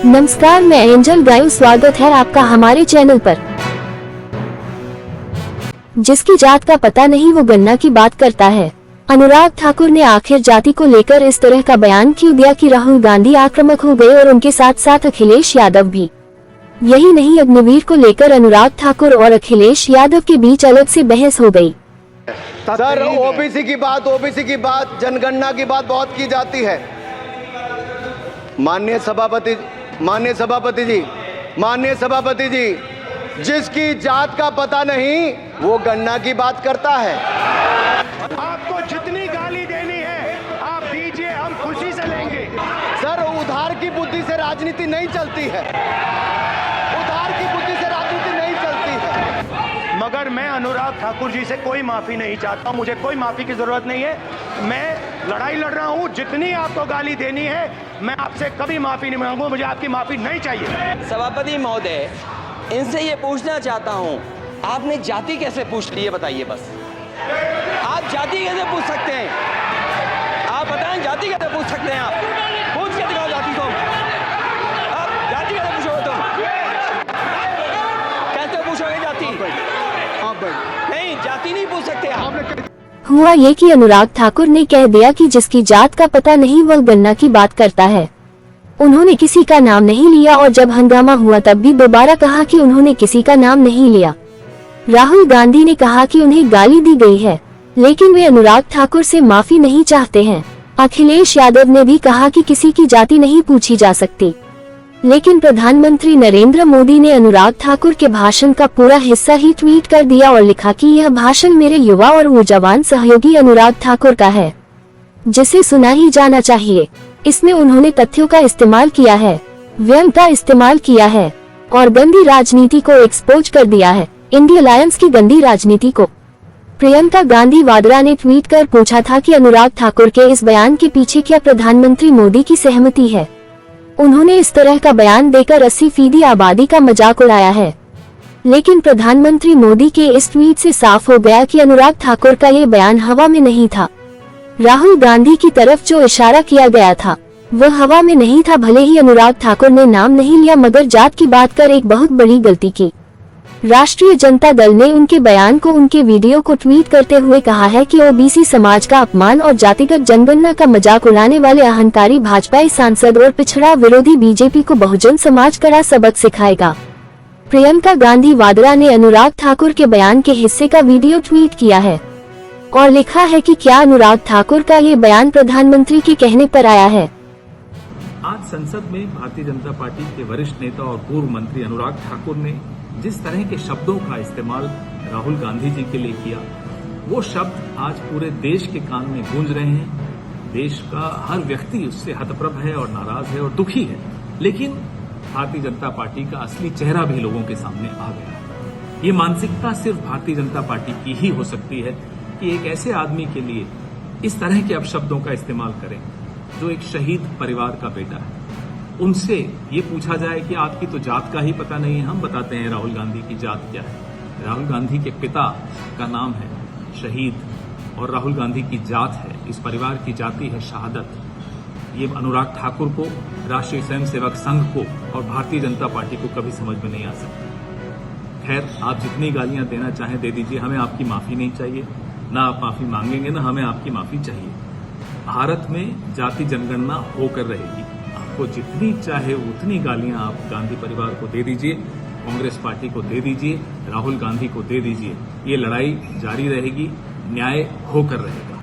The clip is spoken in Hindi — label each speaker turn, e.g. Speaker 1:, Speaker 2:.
Speaker 1: नमस्कार, मैं एंजल गायू। स्वागत है आपका हमारे चैनल पर। जिसकी जात का पता नहीं वो गन्ना की बात करता है। अनुराग ठाकुर ने आखिर जाति को लेकर इस तरह का बयान क्यों दिया कि राहुल गांधी आक्रामक हो गए और उनके साथ साथ अखिलेश यादव भी। यही नहीं, अग्निवीर को लेकर अनुराग ठाकुर और अखिलेश यादव के बीच अलग से बहस हो गई।
Speaker 2: सर, ओबीसी की बात, जनगणना की बात बहुत की जाती है। माननीय सभापति जी, जिसकी जात का पता नहीं वो गन्ना की बात करता है।
Speaker 3: आपको जितनी गाली देनी है आप दीजिए, हम खुशी से लेंगे।
Speaker 2: सर, उधार की बुद्धि से राजनीति नहीं चलती है।
Speaker 3: मगर मैं अनुराग ठाकुर जी से कोई माफी नहीं चाहता हूं, मुझे कोई माफी की जरूरत नहीं है। मैं लड़ाई लड़ रहा हूं, जितनी आपको गाली देनी है मैं आपसे कभी माफी नहीं मांगूंगा, मुझे आपकी माफी नहीं चाहिए।
Speaker 4: सभापति महोदय, इनसे ये पूछना चाहता हूं, आपने जाति कैसे पूछ ली है बताइए बस। आप जाति कैसे पूछ सकते हैं? आप बताएं, जाति कैसे पूछ सकते हैं? आप पूछ के दिखाओ जाति को। आप जाति कैसे पूछोगे? तुम कैसे पूछोगे जाति? नहीं, जाति नहीं पूछ सकते आप।
Speaker 1: हुआ ये कि अनुराग ठाकुर ने कह दिया कि जिसकी जात का पता नहीं वह गन्ना की बात करता है। उन्होंने किसी का नाम नहीं लिया और जब हंगामा हुआ तब भी दोबारा कहा कि उन्होंने किसी का नाम नहीं लिया। राहुल गांधी ने कहा कि उन्हें गाली दी गई है, लेकिन वे अनुराग ठाकुर से माफी नहीं चाहते हैं। अखिलेश यादव ने भी कहा कि किसी की जाति नहीं पूछी जा सकती, लेकिन प्रधानमंत्री नरेंद्र मोदी ने अनुराग ठाकुर के भाषण का पूरा हिस्सा ही ट्वीट कर दिया और लिखा कि यह भाषण मेरे युवा और ऊर्जावान सहयोगी अनुराग ठाकुर का है, जिसे सुना ही जाना चाहिए। इसमें उन्होंने तथ्यों का इस्तेमाल किया है, व्यंग का इस्तेमाल किया है और गंदी राजनीति को एक्सपोज कर दिया है, इंडिया अलायंस की गंदी राजनीति को। प्रियंका गांधी वाड्रा ने ट्वीट कर पूछा था कि अनुराग ठाकुर के इस बयान के पीछे क्या प्रधानमंत्री मोदी की सहमति है। उन्होंने इस तरह का बयान देकर 80% आबादी का मजाक उड़ाया है, लेकिन प्रधानमंत्री मोदी के इस ट्वीट से साफ हो गया कि अनुराग ठाकुर का ये बयान हवा में नहीं था। राहुल गांधी की तरफ जो इशारा किया गया था वह हवा में नहीं था। भले ही अनुराग ठाकुर ने नाम नहीं लिया, मगर जात की बात कर एक बहुत बड़ी गलती की। राष्ट्रीय जनता दल ने उनके बयान को, उनके वीडियो को ट्वीट करते हुए कहा है कि ओबीसी समाज का अपमान और जातिगत जनगणना का मजाक उड़ाने वाले अहंकारी भाजपाई सांसद और पिछड़ा विरोधी बीजेपी को बहुजन समाज कड़ा सबक सिखाएगा। प्रियंका गांधी वाड्रा ने अनुराग ठाकुर के बयान के हिस्से का वीडियो ट्वीट किया है और लिखा है कि क्या अनुराग ठाकुर का ये बयान प्रधानमंत्री के कहने पर आया है।
Speaker 5: आज संसद में भारतीय जनता पार्टी के वरिष्ठ नेता और पूर्व मंत्री अनुराग ठाकुर ने जिस तरह के शब्दों का इस्तेमाल राहुल गांधी जी के लिए किया, वो शब्द आज पूरे देश के कान में गूंज रहे हैं। देश का हर व्यक्ति उससे हतप्रभ है और नाराज है और दुखी है, लेकिन भारतीय जनता पार्टी का असली चेहरा भी लोगों के सामने आ गया। ये मानसिकता सिर्फ भारतीय जनता पार्टी की ही हो सकती है कि एक ऐसे आदमी के लिए इस तरह के अपशब्दों का इस्तेमाल करें जो एक शहीद परिवार का बेटा है। उनसे ये पूछा जाए कि आपकी तो जात का ही पता नहीं है। हम बताते हैं राहुल गांधी की जात क्या है। राहुल गांधी के पिता का नाम है शहीद और राहुल गांधी की जात है, इस परिवार की जाति है शहादत। ये अनुराग ठाकुर को, राष्ट्रीय स्वयंसेवक संघ को और भारतीय जनता पार्टी को कभी समझ में नहीं आ सकती। खैर, आप जितनी गालियां देना चाहें दे दीजिए, हमें आपकी माफी नहीं चाहिए। ना आप माफी मांगेंगे ना हमें आपकी माफी चाहिए। भारत में जाति जनगणना होकर रहेगी। आपको जितनी चाहे उतनी गालियां आप गांधी परिवार को दे दीजिए, कांग्रेस पार्टी को दे दीजिए, राहुल गांधी को दे दीजिए। ये लड़ाई जारी रहेगी, न्याय होकर रहेगा।